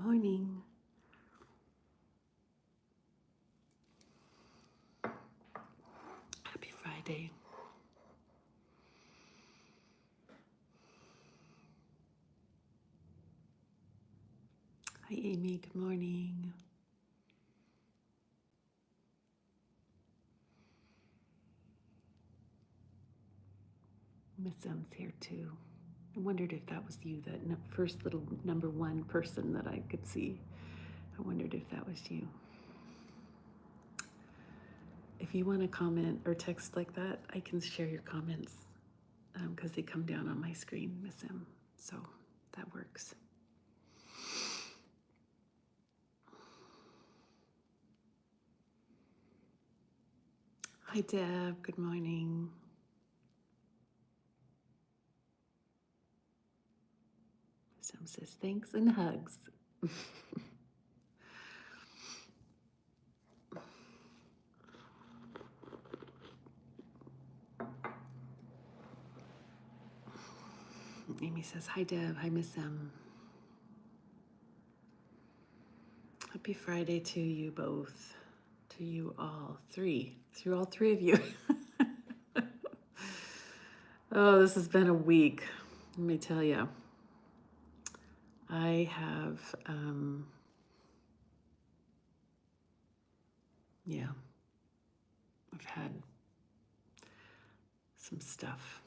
morning. Happy Friday. Hi, Amy. Good morning. Miss M's here too. I wondered if that was you, that first little number one person that I could see. I wondered if that was you. If you want to comment or text like that, I can share your comments because they come down on my screen, Miss M. So that works. Hi, Deb. Good morning. Miss M says thanks and hugs. Amy says, hi, Deb. Hi, Miss M. Happy Friday to you both. To you all three. To all three of you. Oh, this has been a week. Let me tell you. I have, I've had some stuff.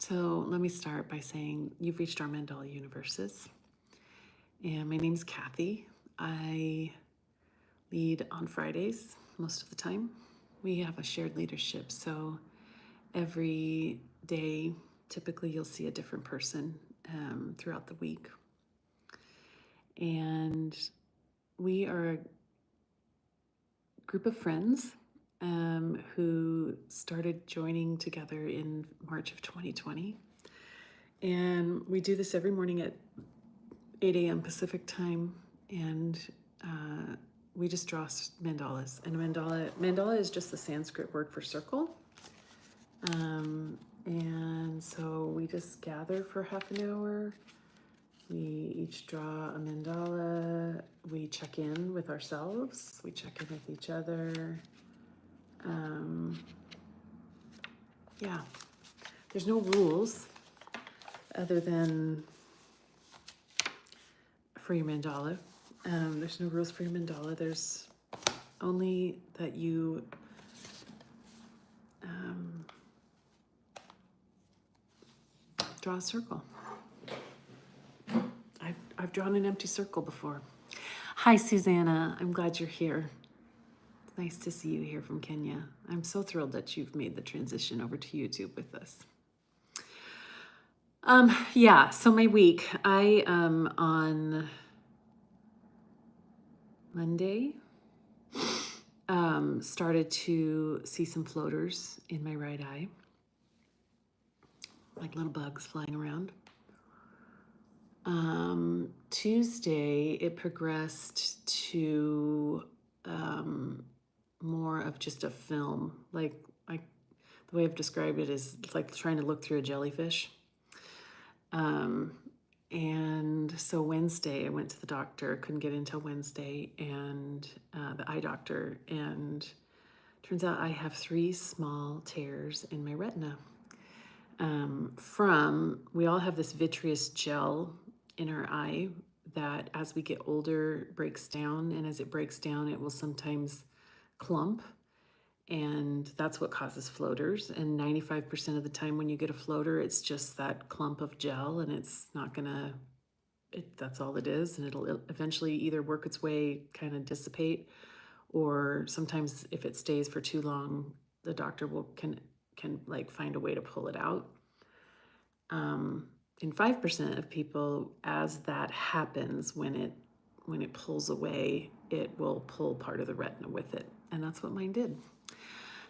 So let me start by saying you've reached our Mandala Universes. And my name's Kathy. I lead on Fridays most of the time. We have a shared leadership, so every day, typically you'll see a different person throughout the week. And we are a group of friends who started joining together in March of 2020. And we do this every morning at 8 a.m. Pacific time, and we just draw mandalas. And mandala is just the Sanskrit word for circle. And so we just gather for half an hour. We each draw a mandala. We check in with ourselves. We check in with each other. There's no rules other than for your mandala. There's no rules for your mandala. There's only that you draw a circle. I've drawn an empty circle before. Hi, Susanna. I'm glad you're here. It's nice to see you here from Kenya. I'm so thrilled that you've made the transition over to YouTube with us. So my week, I on Monday started to see some floaters in my right eye, like little bugs flying around. Tuesday, it progressed to more of just a film. The way I've described it is it's like trying to look through a jellyfish. And so Wednesday, I went to the doctor, couldn't get in till Wednesday, and the eye doctor, and turns out I have 3 small tears in my retina. We all have this vitreous gel in our eye that as we get older breaks down, and as it breaks down, it will sometimes clump, and that's what causes floaters. And 95% of the time when you get a floater, it's just that clump of gel, and it's not gonna, that's all it is, and it'll eventually either work its way, kind of dissipate, or sometimes if it stays for too long, the doctor can like find a way to pull it out. In 5% of people, as that happens, when it pulls away, it will pull part of the retina with it. And that's what mine did.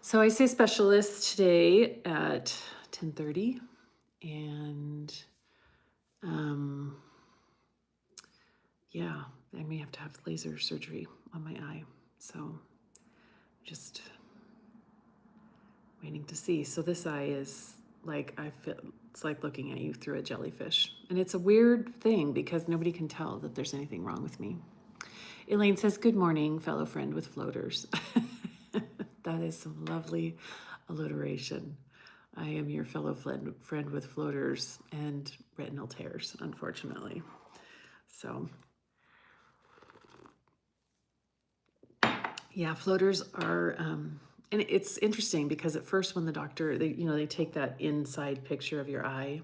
So I see a specialist today at 10:30, and I may have to have laser surgery on my eye. So just waiting to see. So this eye is like I feel it's like looking at you through a jellyfish. And it's a weird thing because nobody can tell that there's anything wrong with me. Elaine says, good morning, fellow friend with floaters. That is some lovely alliteration. I am your fellow friend with floaters and retinal tears, unfortunately. So, yeah, floaters are, and it's interesting because at first when the doctor, they take that inside picture of your eye.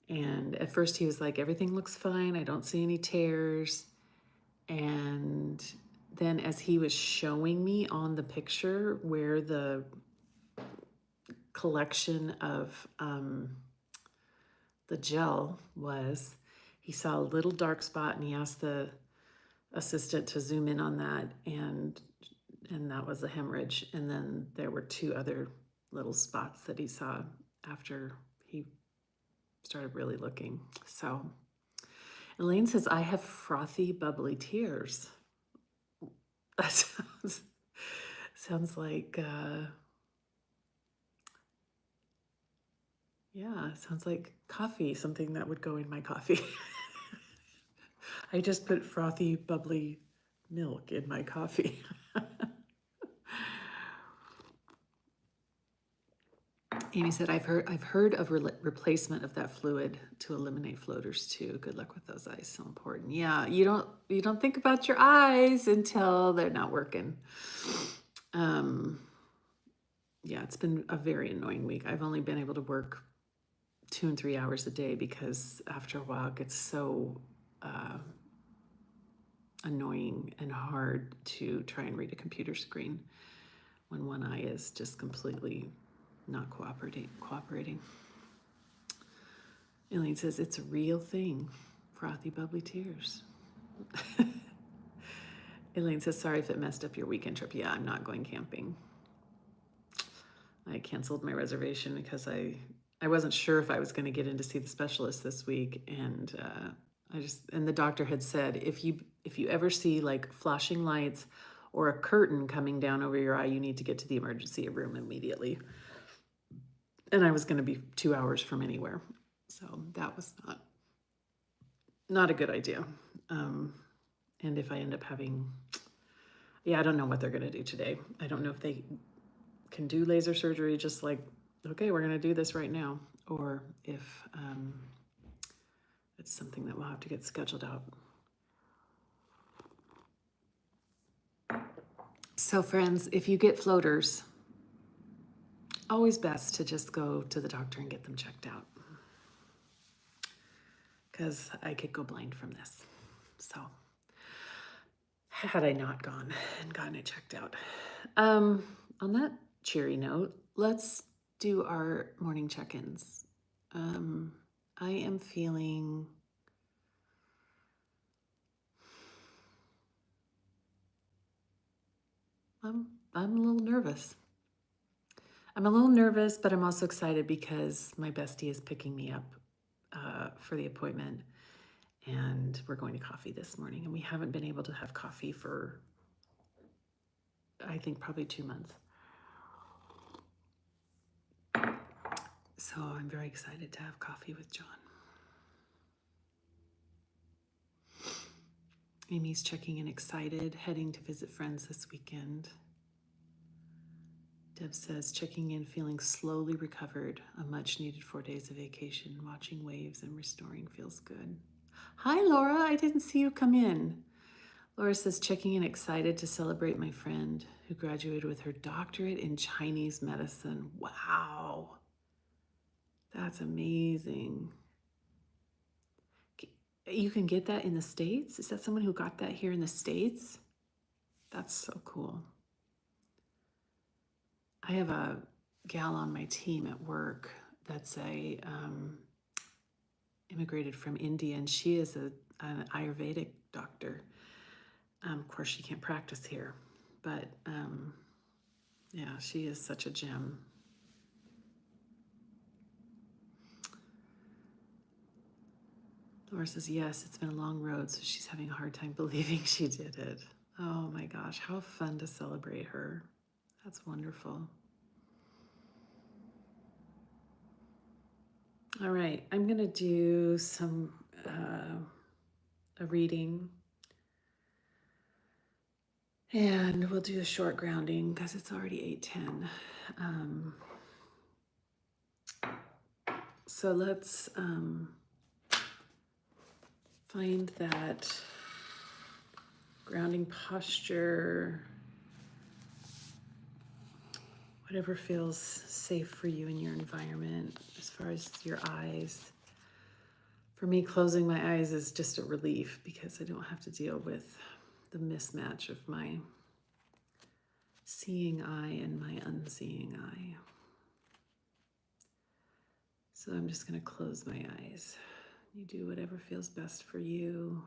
And at first he was like, everything looks fine. I don't see any tears. And then as he was showing me on the picture where the collection of the gel was, he saw a little dark spot and he asked the assistant to zoom in on that, and that was a hemorrhage. And then there were 2 other little spots that he saw after he started really looking. So Elaine says, I have frothy, bubbly tears. That sounds like, yeah, sounds like coffee, something that would go in my coffee. I just put frothy, bubbly milk in my coffee. Amy said, I've heard of replacement of that fluid to eliminate floaters too. Good luck with those eyes. So important. Yeah, you don't think about your eyes until they're not working. Yeah, it's been a very annoying week. I've only been able to work 2 and 3 hours a day because after a while it gets so annoying and hard to try and read a computer screen when one eye is just completely not cooperating. Elaine says, it's a real thing. Frothy, bubbly tears. Elaine says, sorry if it messed up your weekend trip. Yeah, I'm not going camping. I canceled my reservation because I wasn't sure if I was going to get in to see the specialist this week. And the doctor had said, if you ever see like flashing lights or a curtain coming down over your eye, you need to get to the emergency room immediately. And I was going to be 2 hours from anywhere. So that was not a good idea. And if I end up having, I don't know what they're going to do today. I don't know if they can do laser surgery just like, okay, we're going to do this right now, or if it's something that we'll have to get scheduled out. So friends, if you get floaters, always best to just go to the doctor and get them checked out, because I could go blind from this. So had I not gone and gotten it checked out. On that cheery note, let's do our morning check-ins. I am feeling I'm a little nervous. I'm a little nervous, but I'm also excited because my bestie is picking me up for the appointment, and we're going to coffee this morning. And we haven't been able to have coffee for, I think, probably 2 months. So I'm very excited to have coffee with John. Amy's checking in excited, heading to visit friends this weekend. Deb says, checking in, feeling slowly recovered. A much needed 4 days of vacation. Watching waves and restoring feels good. Hi, Laura. I didn't see you come in. Laura says, checking in, excited to celebrate my friend who graduated with her doctorate in Chinese medicine. Wow. That's amazing. You can get that in the States? Is that someone who got that here in the States? That's so cool. I have a gal on my team at work that's immigrated from India, and she is an Ayurvedic doctor. Of course, she can't practice here, but yeah, she is such a gem. Laura says, yes, it's been a long road, so she's having a hard time believing she did it. Oh my gosh, how fun to celebrate her. That's wonderful. All right, I'm going to do a reading, and we'll do a short grounding because it's already 8:10. So let's find that grounding posture, whatever feels safe for you in your environment. As far as your eyes, for me, closing my eyes is just a relief because I don't have to deal with the mismatch of my seeing eye and my unseeing eye. So I'm just going to close my eyes. You do whatever feels best for you.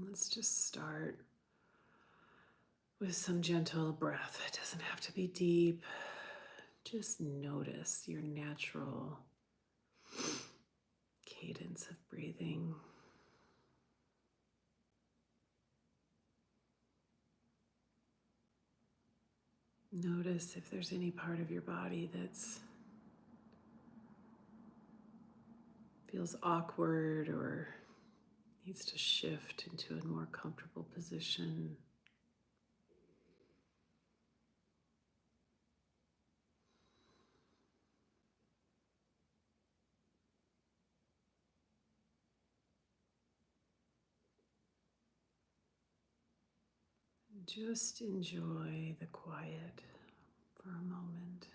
Let's just start with some gentle breath. It doesn't have to be deep. Just notice your natural cadence of breathing. Notice if there's any part of your body that's feels awkward or needs to shift into a more comfortable position. Just enjoy the quiet for a moment.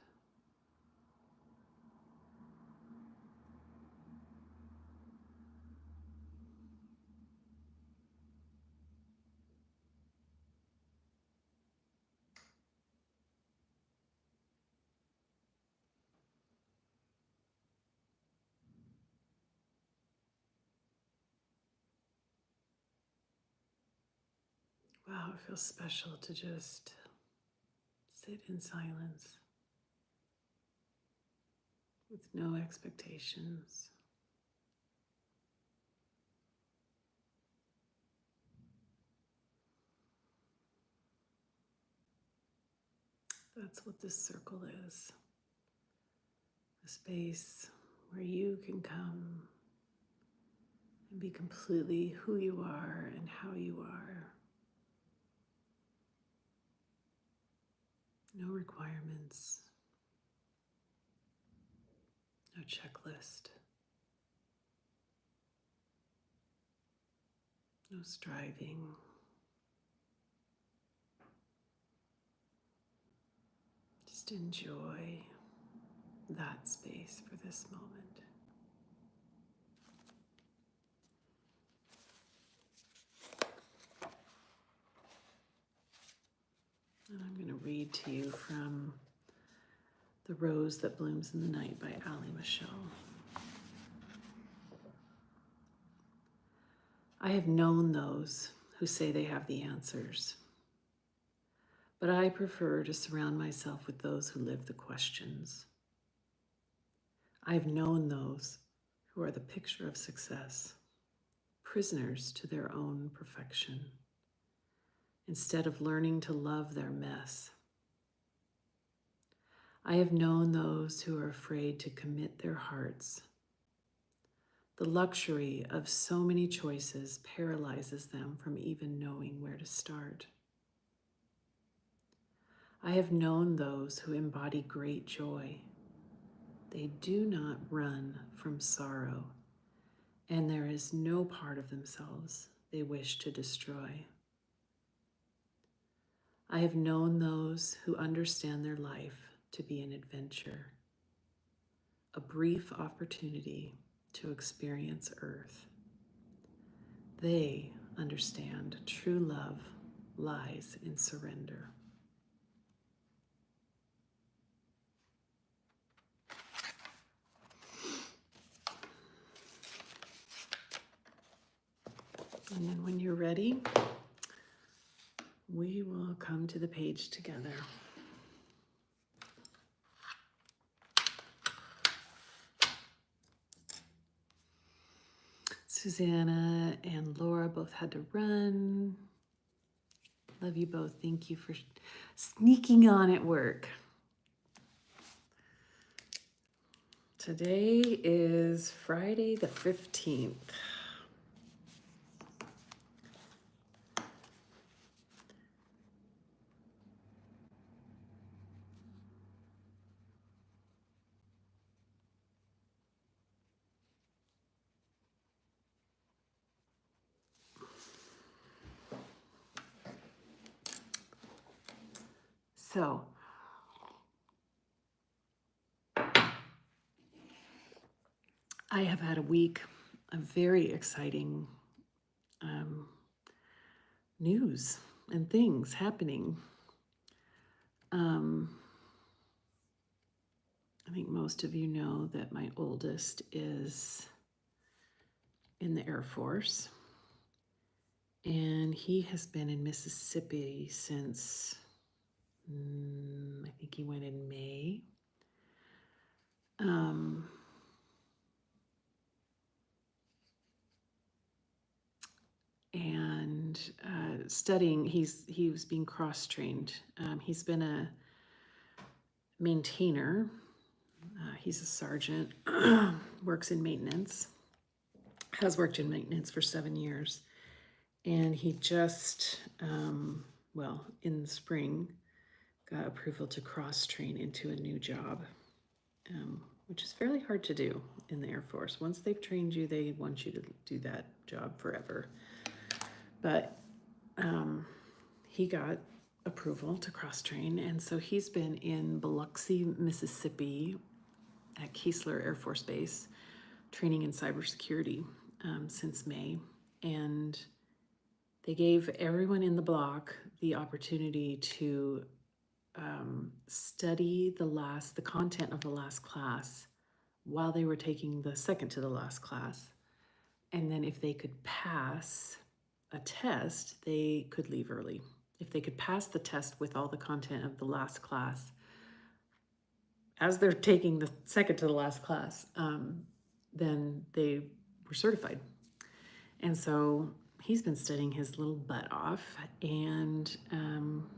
Wow, it feels special to just sit in silence with no expectations. That's what this circle is. A space where you can come and be completely who you are and how you are. No requirements, no checklist, no striving. Just enjoy that space for this moment. And I'm going to read to you from The Rose That Blooms in the Night by Ali Michelle. I have known those who say they have the answers, but I prefer to surround myself with those who live the questions. I have known those who are the picture of success, prisoners to their own perfection, instead of learning to love their mess. I have known those who are afraid to commit their hearts. The luxury of so many choices paralyzes them from even knowing where to start. I have known those who embody great joy. They do not run from sorrow, and there is no part of themselves they wish to destroy. I have known those who understand their life to be an adventure, a brief opportunity to experience earth. They understand true love lies in surrender. And then when you're ready, we will come to the page together. Susanna and Laura both had to run. Love you both. Thank you for sneaking on at work. Today is Friday the 15th. So, I have had a week of very exciting news and things happening. I think most of you know that my oldest is in the Air Force, and he has been in Mississippi since I think he went in May. And studying, he was being cross-trained. He's been a maintainer. He's a sergeant, works in maintenance, has worked in maintenance for 7 years. And he just, in the spring, got approval to cross-train into a new job, which is fairly hard to do in the Air Force. Once they've trained you, they want you to do that job forever. But he got approval to cross-train, and so he's been in Biloxi, Mississippi at Keesler Air Force Base, training in cybersecurity since May. And they gave everyone in the block the opportunity to study the content of the last class while they were taking the second to the last class. And then if they could pass a test, they could leave early. If they could pass the test with all the content of the last class, as they're taking the second to the last class, then they were certified. And so he's been studying his little butt off, and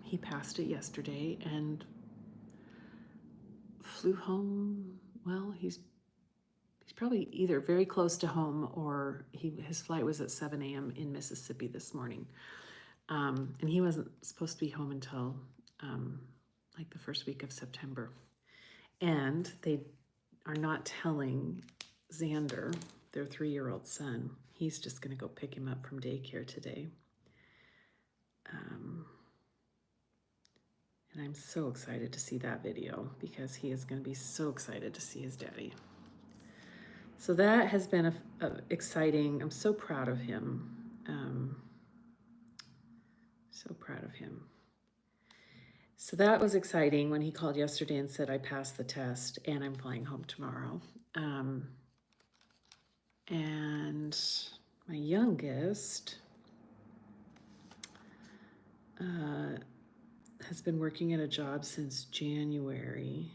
he passed it yesterday and flew home. Well, he's probably either very close to home, or his flight was at 7 a.m. in Mississippi this morning. And he wasn't supposed to be home until like the first week of September. And they are not telling Xander, their 3-year-old son. He's just going to go pick him up from daycare today. And I'm so excited to see that video, because he is going to be so excited to see his daddy. So that has been exciting. I'm so proud of him. So proud of him. So that was exciting when he called yesterday and said, I passed the test and I'm flying home tomorrow. And my youngest has been working at a job since January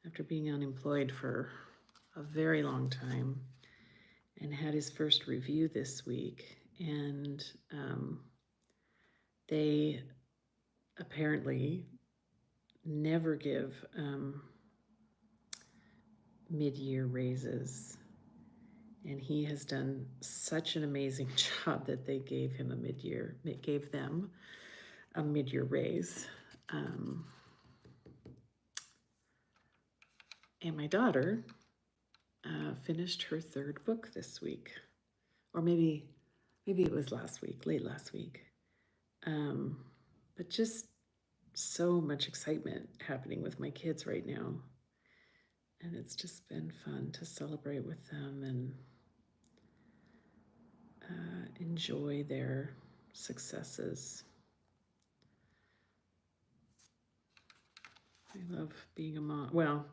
after being unemployed for a very long time, and had his first review this week. And they apparently never give mid-year raises. And he has done such an amazing job that they gave them a mid-year raise. And my daughter finished her 3rd book this week, or maybe it was late last week. But just so much excitement happening with my kids right now. And it's just been fun to celebrate with them and enjoy their successes. I love being a mom. Well,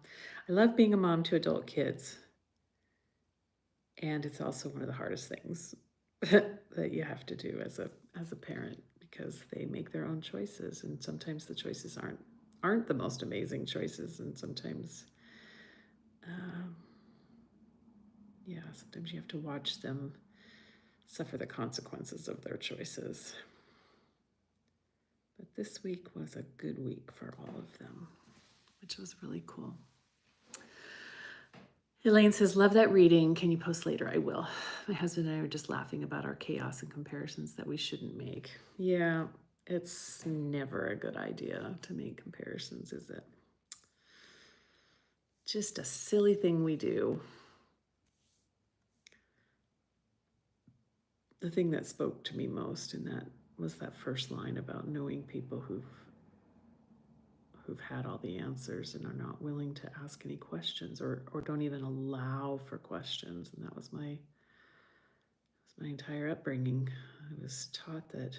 I love being a mom to adult kids. And it's also one of the hardest things that you have to do as a parent, because they make their own choices, and sometimes the choices aren't the most amazing choices, and sometimes Yeah, sometimes you have to watch them suffer the consequences of their choices. But this week was a good week for all of them, which was really cool. Elaine says, love that reading. Can you post later? I will. My husband and I were just laughing about our chaos and comparisons that we shouldn't make. Yeah, it's never a good idea to make comparisons, is it? Just a silly thing we do. The thing that spoke to me most in that was that first line about knowing people who've had all the answers and are not willing to ask any questions or don't even allow for questions. And that was my entire upbringing. I was taught that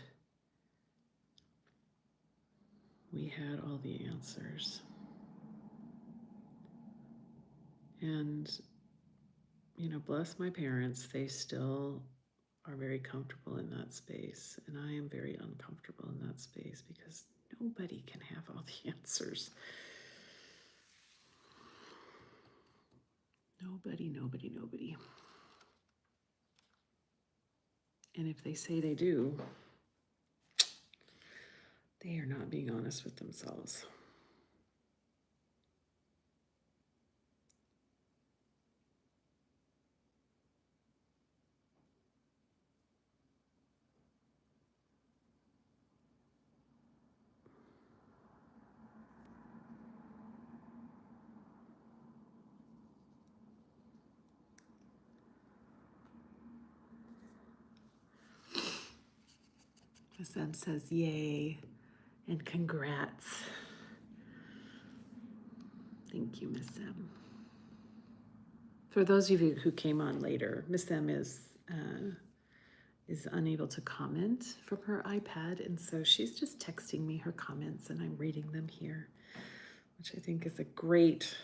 we had all the answers. And, bless my parents, they still are very comfortable in that space. And I am very uncomfortable in that space because nobody can have all the answers. Nobody. And if they say they do, they are not being honest with themselves. Miss M says, yay, and congrats. Thank you, Miss M. For those of you who came on later, Miss M is unable to comment from her iPad, and so she's just texting me her comments, and I'm reading them here, which I think is a great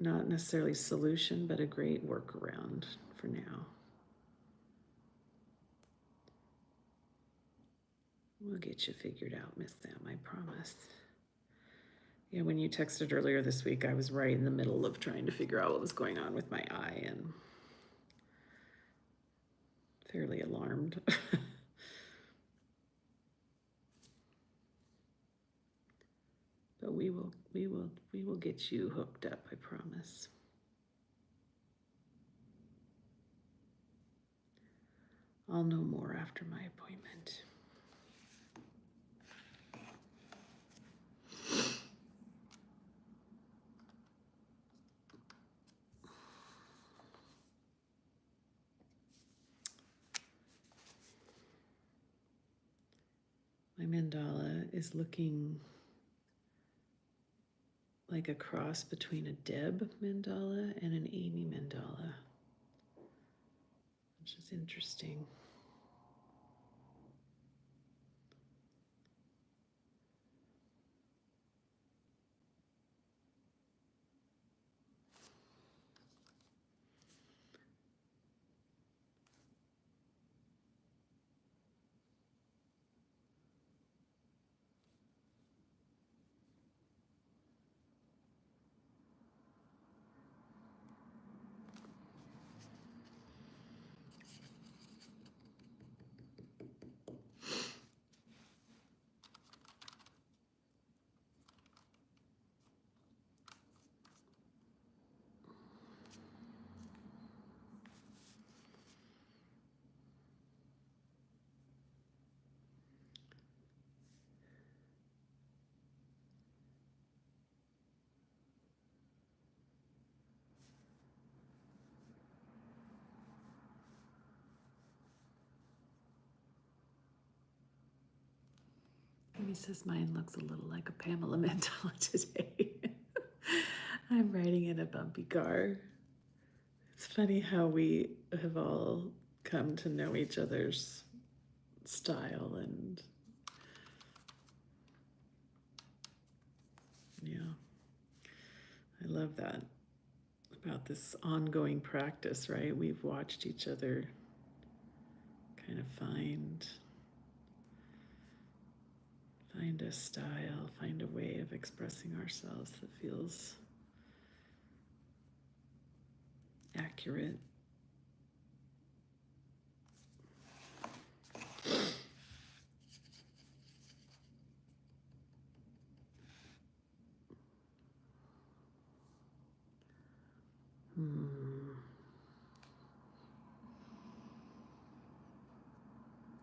not necessarily solution, but a great workaround for now. We'll get you figured out, Miss Sam, I promise. Yeah, when you texted earlier this week, I was right in the middle of trying to figure out what was going on with my eye and fairly alarmed. But we will get you hooked up, I promise. I'll know more after my appointment. My mandala is looking like a cross between a Deb mandala and an Amy mandala, which is interesting. Amy says mine looks a little like a Pamela mandala today. I'm riding in a bumpy car. It's funny how we have all come to know each other's style, and yeah, I love that about this ongoing practice, right? We've watched each other kind of find Find a style, find a way of expressing ourselves that feels accurate.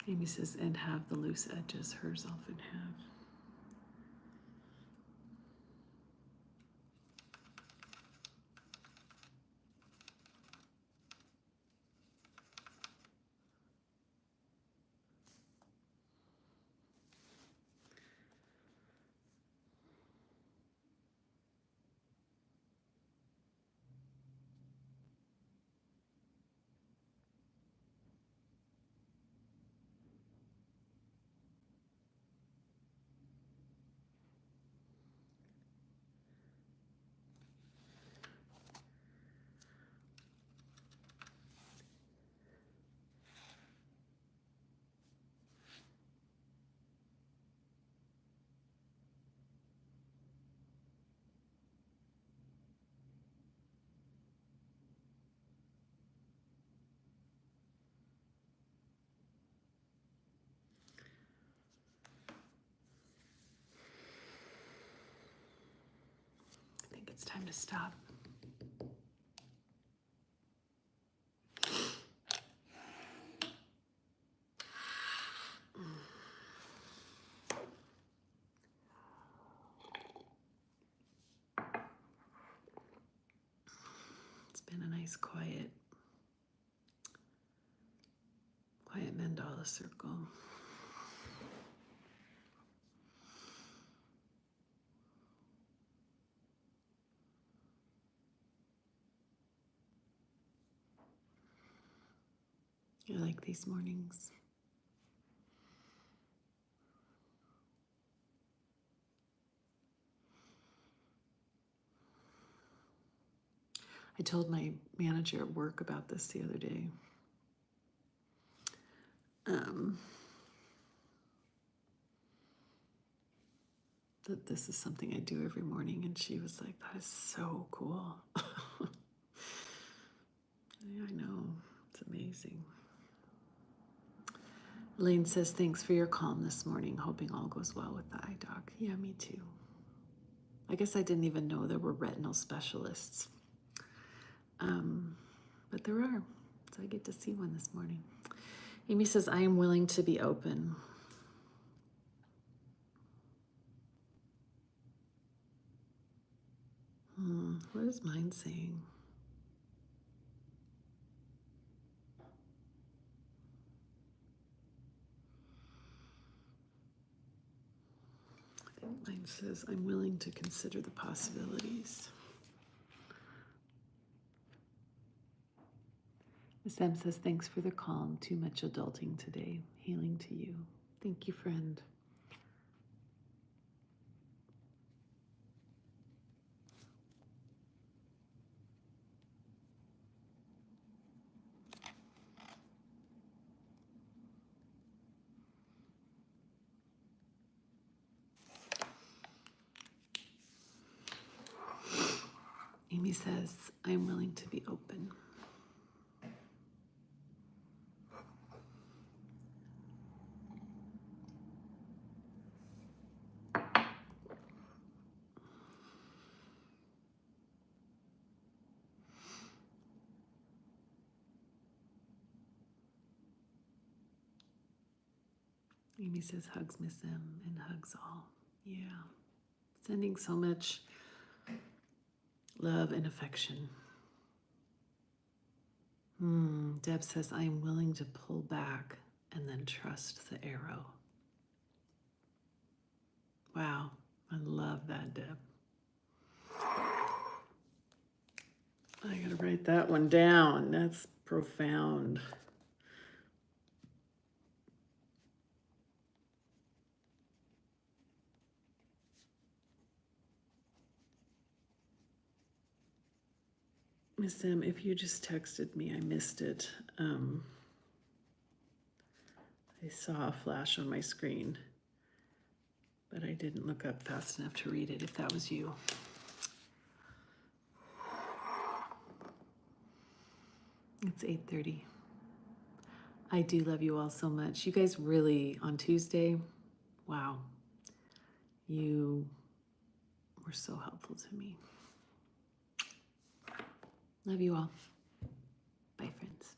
Amy says, and have the loose edges. Hers often have. I think it's time to stop. It's been a nice quiet mandala circle. I like these mornings. I told my manager at work about this the other day. That this is something I do every morning, and she was like, that is so cool. Yeah, I know, it's amazing. Elaine says, thanks for your calm this morning, hoping all goes well with the eye doc. Yeah, me too. I guess I didn't even know there were retinal specialists. But there are, so I get to see one this morning. Amy says, I am willing to be open. What is mine saying? I think mine says, I'm willing to consider the possibilities. Miss M says, thanks for the calm. Too much adulting today. Healing to you. Thank you, friend. Amy says, I'm willing to be open. Amy says, hugs Miss M and hugs all. Yeah. Sending so much love and affection. Deb says, I am willing to pull back and then trust the arrow. Wow. I love that, Deb. I gotta write that one down. That's profound. Miss M, if you just texted me, I missed it. I saw a flash on my screen, but I didn't look up fast enough to read it if that was you. It's 8:30. I do love you all so much. You guys really, on Tuesday, wow, you were so helpful to me. Love you all. Bye, friends.